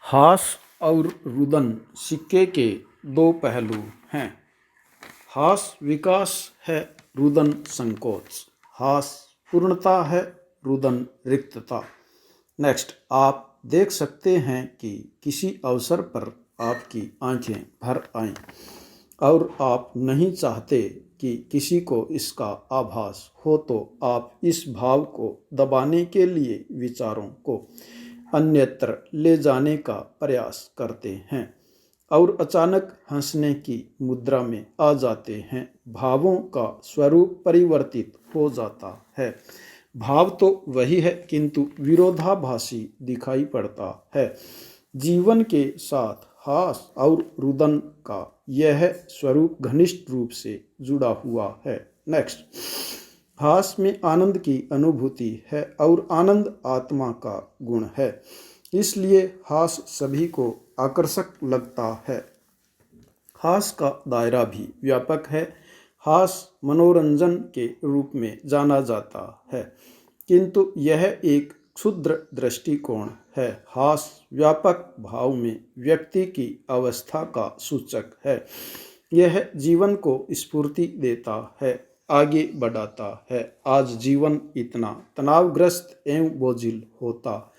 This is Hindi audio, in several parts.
हास और रुदन सिक्के के दो पहलू हैं। हास विकास है, रुदन संकोच। हास पूर्णता है, रुदन रिक्तता। नेक्स्ट, आप देख सकते हैं कि किसी अवसर पर आपकी आंखें भर आएं और आप नहीं चाहते कि किसी को इसका आभास हो, तो आप इस भाव को दबाने के लिए विचारों को अन्यत्र ले जाने का प्रयास करते हैं और अचानक हंसने की मुद्रा में आ जाते हैं। भावों का स्वरूप परिवर्तित हो जाता है। भाव तो वही है, किंतु विरोधाभासी दिखाई पड़ता है। जीवन के साथ हास और रुदन का यह स्वरूप घनिष्ठ रूप से जुड़ा हुआ है। नेक्स्ट, हास में आनंद की अनुभूति है और आनंद आत्मा का गुण है, इसलिए हास सभी को आकर्षक लगता है। हास का दायरा भी व्यापक है। हास मनोरंजन के रूप में जाना जाता है, किंतु यह एक क्षुद्र दृष्टिकोण है। हास व्यापक भाव में व्यक्ति की अवस्था का सूचक है। यह जीवन को स्फूर्ति देता है, आगे बढ़ाता है। आज जीवन इतना तनावग्रस्त एवं बोझिल होता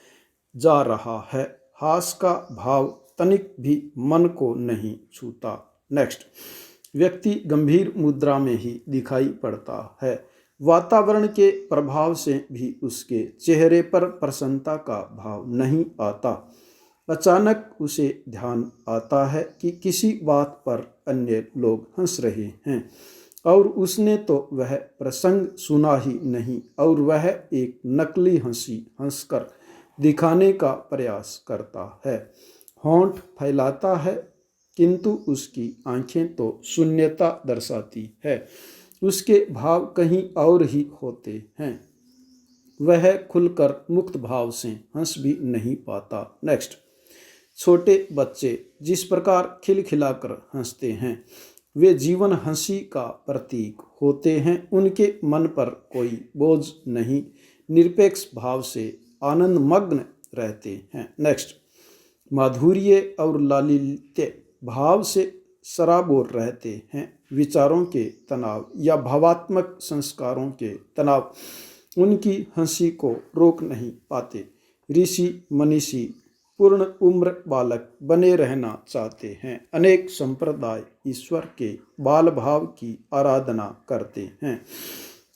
जा रहा है, हास का भाव तनिक भी मन को नहीं छूता। नेक्स्ट, व्यक्ति गंभीर मुद्रा में ही दिखाई पड़ता है। वातावरण के प्रभाव से भी उसके चेहरे पर प्रसन्नता का भाव नहीं आता। अचानक उसे ध्यान आता है कि किसी बात पर अन्य लोग हंस रहे हैं और उसने तो वह प्रसंग सुना ही नहीं और वह एक नकली हंसी हंसकर दिखाने का प्रयास करता है। होंठ फैलाता है, किंतु उसकी आंखें तो शून्यता दर्शाती है। उसके भाव कहीं और ही होते हैं। वह खुलकर मुक्त भाव से हंस भी नहीं पाता। नेक्स्ट, छोटे बच्चे जिस प्रकार खिलखिलाकर हंसते हैं, वे जीवन हंसी का प्रतीक होते हैं। उनके मन पर कोई बोझ नहीं, निरपेक्ष भाव से आनंद मग्न रहते हैं। नेक्स्ट, माधुर्य और लालित्य भाव से सराबोर रहते हैं। विचारों के तनाव या भावात्मक संस्कारों के तनाव उनकी हंसी को रोक नहीं पाते। ऋषि मनीषी पूर्ण उम्र बालक बने रहना चाहते हैं। अनेक संप्रदाय ईश्वर के बाल भाव की आराधना करते हैं।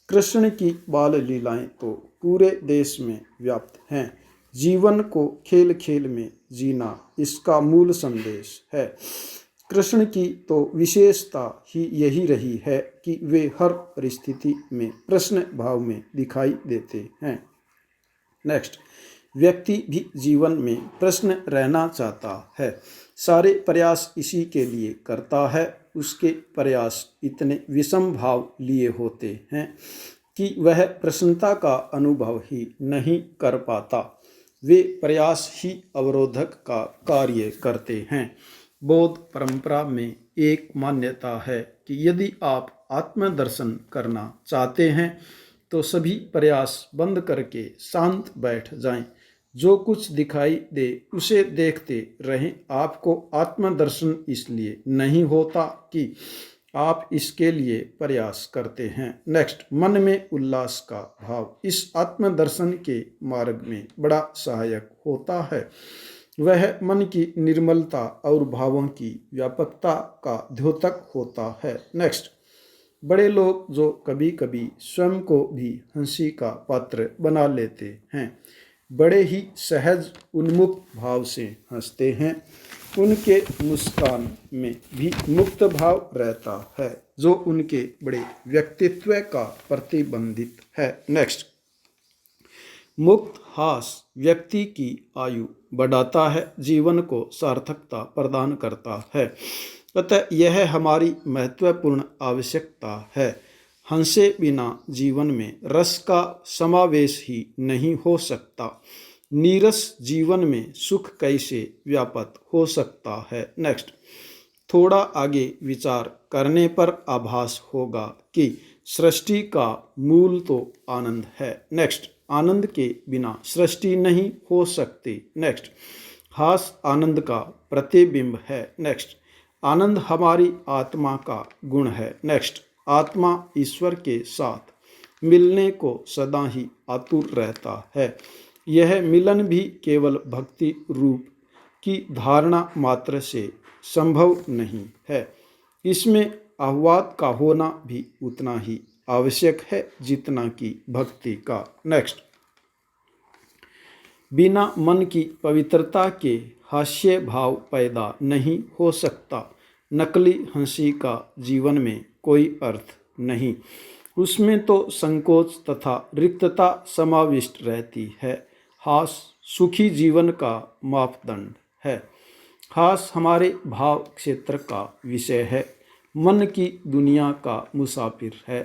कृष्ण की बाल लीलाएं तो पूरे देश में व्याप्त हैं। जीवन को खेल खेल में जीना इसका मूल संदेश है। कृष्ण की तो विशेषता ही यही रही है कि वे हर परिस्थिति में प्रश्न भाव में दिखाई देते हैं। नेक्स्ट, व्यक्ति भी जीवन में प्रश्न रहना चाहता है। सारे प्रयास इसी के लिए करता है। उसके प्रयास इतने विषम भाव लिए होते हैं कि वह प्रसन्नता का अनुभव ही नहीं कर पाता। वे प्रयास ही अवरोधक का कार्य करते हैं। बौद्ध परंपरा में एक मान्यता है कि यदि आप आत्मदर्शन करना चाहते हैं तो सभी प्रयास बंद करके शांत बैठ जाएं। जो कुछ दिखाई दे उसे देखते रहें। आपको आत्मदर्शन इसलिए नहीं होता कि आप इसके लिए प्रयास करते हैं। नेक्स्ट, मन में उल्लास का भाव इस आत्मदर्शन के मार्ग में बड़ा सहायक होता है। वह मन की निर्मलता और भावों की व्यापकता का द्योतक होता है। नेक्स्ट, बड़े लोग जो कभी कभी स्वयं को भी हंसी का पात्र बना लेते हैं, बड़े ही सहज उन्मुक्त भाव से हंसते हैं। उनके मुस्कान में भी मुक्त भाव रहता है, जो उनके बड़े व्यक्तित्व का प्रतिबंधित है। नेक्स्ट, मुक्त हास व्यक्ति की आयु बढ़ाता है, जीवन को सार्थकता प्रदान करता है। अतः यह हमारी महत्वपूर्ण आवश्यकता है। हंसे बिना जीवन में रस का समावेश ही नहीं हो सकता। नीरस जीवन में सुख कैसे व्याप्त हो सकता है। नेक्स्ट, थोड़ा आगे विचार करने पर आभास होगा कि सृष्टि का मूल तो आनंद है। नेक्स्ट, आनंद के बिना सृष्टि नहीं हो सकती। नेक्स्ट, हास आनंद का प्रतिबिंब है। नेक्स्ट, आनंद हमारी आत्मा का गुण है। नेक्स्ट, आत्मा ईश्वर के साथ मिलने को सदा ही आतुर रहता है। यह मिलन भी केवल भक्ति रूप की धारणा मात्र से संभव नहीं है। इसमें आह्लाद का होना भी उतना ही आवश्यक है जितना कि भक्ति का। नेक्स्ट, बिना मन की पवित्रता के हास्य भाव पैदा नहीं हो सकता। नकली हंसी का जीवन में कोई अर्थ नहीं, उसमें तो संकोच तथा रिक्तता समाविष्ट रहती है। हास सुखी जीवन का मापदंड है। हास हमारे भाव क्षेत्र का विषय है, मन की दुनिया का मुसाफिर है,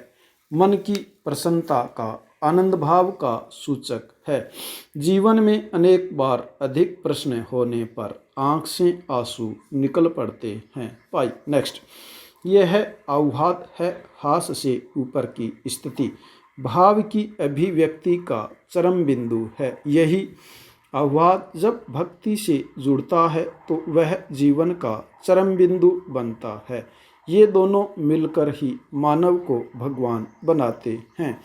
मन की प्रसन्नता का, आनंद भाव का सूचक है। जीवन में अनेक बार अधिक प्रश्न होने पर आंख से आंसू निकल पड़ते हैं। पाई। नेक्स्ट, यह आह्लाद है हास से ऊपर की स्थिति, भाव की अभिव्यक्ति का चरम बिंदु है। यही आह्लाद जब भक्ति से जुड़ता है तो वह जीवन का चरम बिंदु बनता है। ये दोनों मिलकर ही मानव को भगवान बनाते हैं।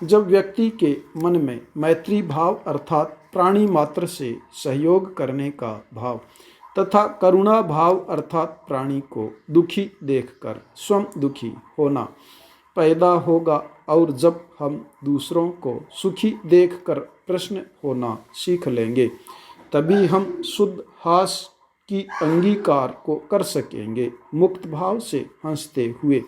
जब व्यक्ति के मन में मैत्री भाव अर्थात प्राणी मात्र से सहयोग करने का भाव तथा करुणा भाव अर्थात प्राणी को दुखी देखकर स्वयं दुखी होना पैदा होगा, और जब हम दूसरों को सुखी देखकर प्रसन्न होना सीख लेंगे, तभी हम शुद्ध हास की अंगीकार को कर सकेंगे, मुक्त भाव से हंसते हुए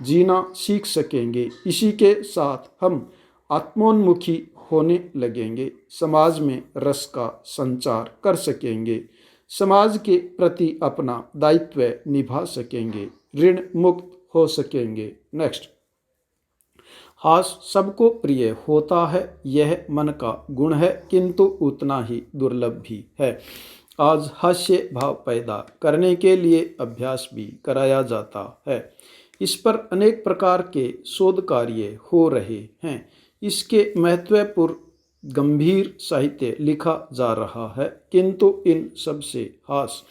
जीना सीख सकेंगे। इसी के साथ हम आत्मोन्मुखी होने लगेंगे, समाज में रस का संचार कर सकेंगे, समाज के प्रति अपना दायित्व निभा सकेंगे, ऋण मुक्त हो सकेंगे। नेक्स्ट, हास सबको प्रिय होता है, यह मन का गुण है, किंतु उतना ही दुर्लभ भी है। आज हास्य भाव पैदा करने के लिए अभ्यास भी कराया जाता है। इस पर अनेक प्रकार के शोध कार्य हो रहे हैं। इसके महत्वपूर्ण गंभीर साहित्य लिखा जा रहा है, किंतु इन सब से हास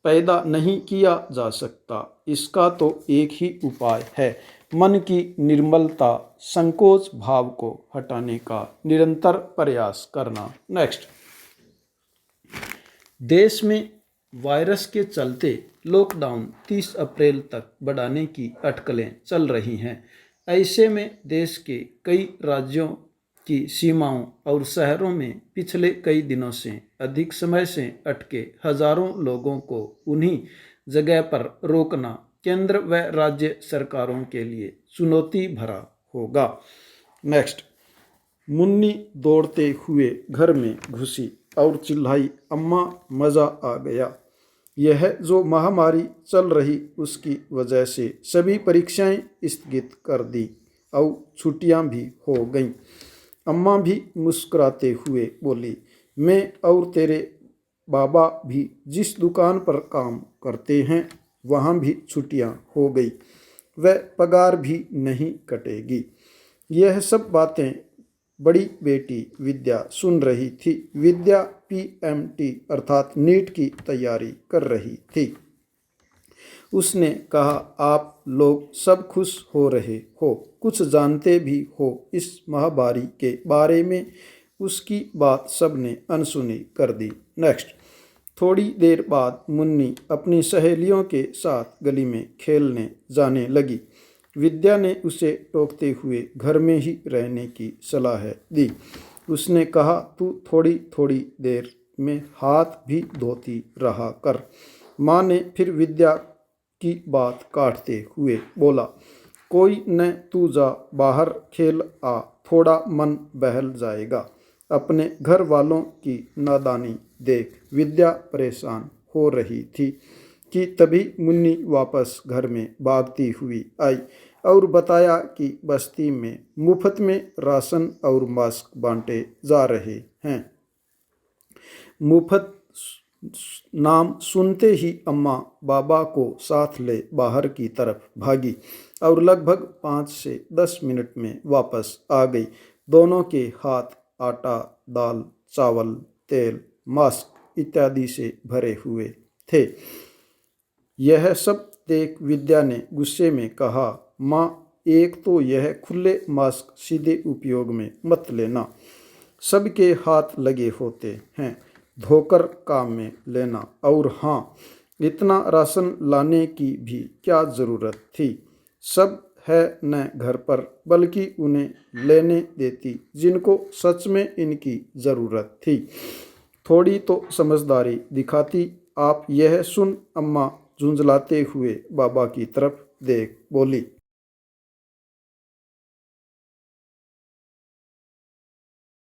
पैदा नहीं किया जा सकता। इसका तो एक ही उपाय है, मन की निर्मलता, संकोच भाव को हटाने का निरंतर प्रयास करना। नेक्स्ट, देश में वायरस के चलते लॉकडाउन 30 अप्रैल तक बढ़ाने की अटकलें चल रही हैं। ऐसे में देश के कई राज्यों की सीमाओं और शहरों में पिछले कई दिनों से अधिक समय से अटके हजारों लोगों को उन्हीं जगह पर रोकना केंद्र व राज्य सरकारों के लिए चुनौती भरा होगा। नेक्स्ट, मुन्नी दौड़ते हुए घर में घुसी और चिल्लाई, अम्मा मज़ा आ गया। यह जो महामारी चल रही उसकी वजह से सभी परीक्षाएं स्थगित कर दी और छुट्टियां भी हो गईं। अम्मा भी मुस्कुराते हुए बोली, मैं और तेरे बाबा भी जिस दुकान पर काम करते हैं वहाँ भी छुट्टियां हो गई, वह पगार भी नहीं कटेगी। यह सब बातें बड़ी बेटी विद्या सुन रही थी। विद्या PMT अर्थात नीट की तैयारी कर रही थी। उसने कहा, आप लोग सब खुश हो रहे हो, कुछ जानते भी हो इस महामारी के बारे में। उसकी बात सबने अनसुनी कर दी। नेक्स्ट, थोड़ी देर बाद मुन्नी अपनी सहेलियों के साथ गली में खेलने जाने लगी। विद्या ने उसे टोकते हुए घर में ही रहने की सलाह दी। उसने कहा, तू थोड़ी थोड़ी देर में हाथ भी धोती रहा कर। माँ ने फिर विद्या की बात काटते हुए बोला, कोई न, तू जा बाहर खेल आ, थोड़ा मन बहल जाएगा। अपने घर वालों की नादानी देख विद्या परेशान हो रही थी कि तभी मुन्नी वापस घर में भागती हुई आई और बताया कि बस्ती में मुफ्त में राशन और मास्क बांटे जा रहे हैं। मुफ्त नाम सुनते ही अम्मा बाबा को साथ ले बाहर की तरफ भागी और लगभग 5 से 10 मिनट में वापस आ गई। दोनों के हाथ आटा, दाल, चावल, तेल, मास्क इत्यादि से भरे हुए थे। यह सब देख विद्या ने गुस्से में कहा, माँ, एक तो यह खुले मास्क सीधे उपयोग में मत लेना, सबके हाथ लगे होते हैं, धोकर काम में लेना। और हाँ, इतना राशन लाने की भी क्या ज़रूरत थी, सब है न घर पर, बल्कि उन्हें लेने देती जिनको सच में इनकी ज़रूरत थी। थोड़ी तो समझदारी दिखाती आप। यह सुन अम्मा झुंझलाते हुए बाबा की तरफ देख बोली,